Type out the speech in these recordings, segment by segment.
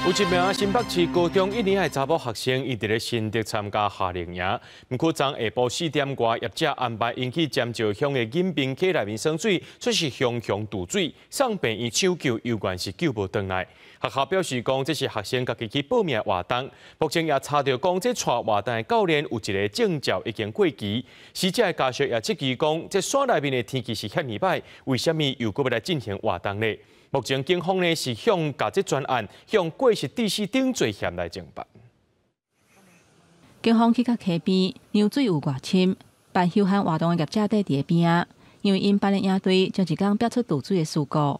有一名新北市高中1年的查某学生，伊伫咧新竹参加夏令营，毋过昨下晡4点外，业者安排因去尖石乡的引兵溪内面耍水，却是熊熊渡水，送病院抢救，犹原是救无回来。学校表示讲，这是学生家己去报名的活动，目前也查到讲，这带活动的教练有一个证照已经过期。死者的家属也质疑讲，这山内面的天气是遐尔歹，为什么又搁要来进行活动呢？目前警方呢是向甲这专案向过失致死等罪嫌来侦办。警方去到溪边，让水有外深，办休闲活动的业者在伫边啊，因为因班的营队将一天标出渡水的事故。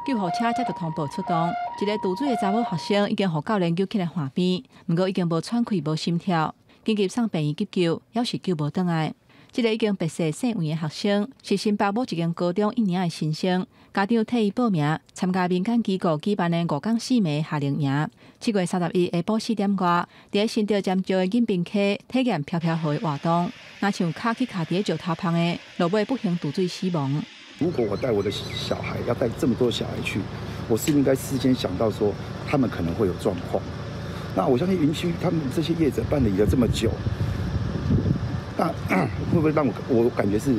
救护车接着同步出动，一个渡水的查某学生已经互教练救起来岸边，不过已经无喘气、无心跳，紧急送病院急救，还是救无回来。这个已经白逝姓魏的学生，是新北某一间高中1年的新生，家长替伊报名参加民间机构举办的5天4夜夏令营。7月31日下晡4点外，伫新竹尖石的引兵溪体验飘飘河的活动，若像卡去卡伫石头旁的，落尾不幸渡水死亡。如果我带我的小孩，要带这么多小孩去，我是应该事先想到说他们可能会有状况。那我相信园区他们这些业者办理了这么久。那会不会让我感觉是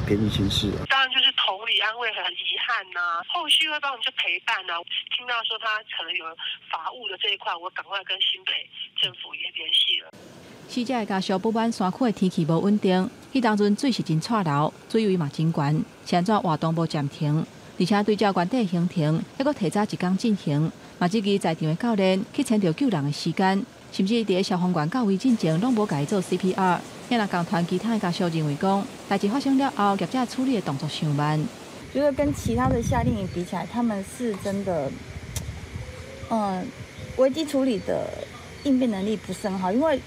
便宜行事？当然就是同理安慰，很遗憾呐、后续会帮我们就陪伴呐、听到说他可能有法务的这一块，我赶快跟新北政府也联系了。死者的家属不满山区的天气无稳定，迄当阵水是真错流，水位嘛真悬，现在活动无暂停，而且对照原地行程，还阁提早1天进行，嘛质疑在场的教练去牵着救人的时间，甚至伫消防员到位进前拢无甲伊做 CPR。也让港团其他的家属认为讲，代志发生了后，业者处理的动作太慢。觉得跟其他的夏令营比起来，他们是真的，危机处理的应变能力不是很好，因为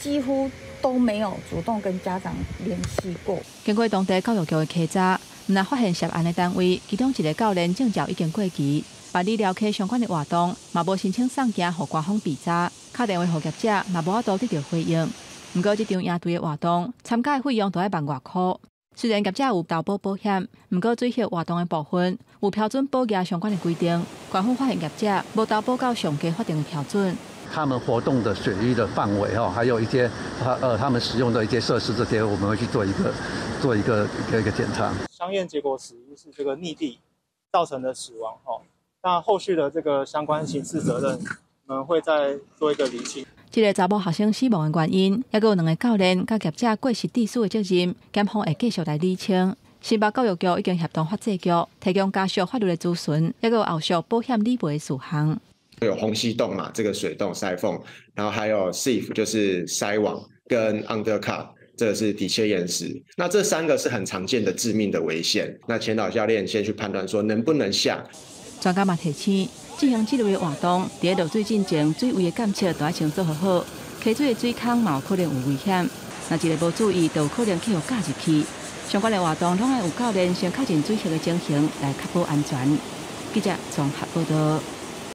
几乎都没有主动跟家长联系过。经过当地教育局的稽查，毋但发现涉案的单位，其中一个教练证照已经过期，办理了解相关的活动，嘛无申请送件予官方比查，打电话予业者，嘛无法度得到回应。不过，这场营队的活动参加的费用都要1万外块。虽然业者有投保保险，不过追溯活动的部分有标准保额相关的规定，官方发现业者无投保到上计法定的标准。他们活动的水域的范围还有一些他们使用的一些设施，这些我们会去做一个检查。相验结果属于是这个溺毙造成的死亡那后续的这个相关刑事责任，我们会再做一个厘清。这个查某学生死亡的原因，还有2个教练甲业者过失致死的责任，检方会继续来厘清。新北教育局已经协同法制局提供家属法律的咨询，还有后续保险理赔的事项。有虹吸洞嘛，这个水洞塞缝，然后还有 sieve 就是筛网跟 undercut， 这个是底切岩石。那这3个是很常见的致命的危险。那前导教练先去判断说能不能下。专家嘛提醒，进行这类的活动，伫落水进前，水位的监测都要先做好。溪水的水坑嘛有可能有危险，若一个无注意，就有可能去互夹入去。相关的活动拢要有教练先确认水性的情形，来确保安全。记者综合报道。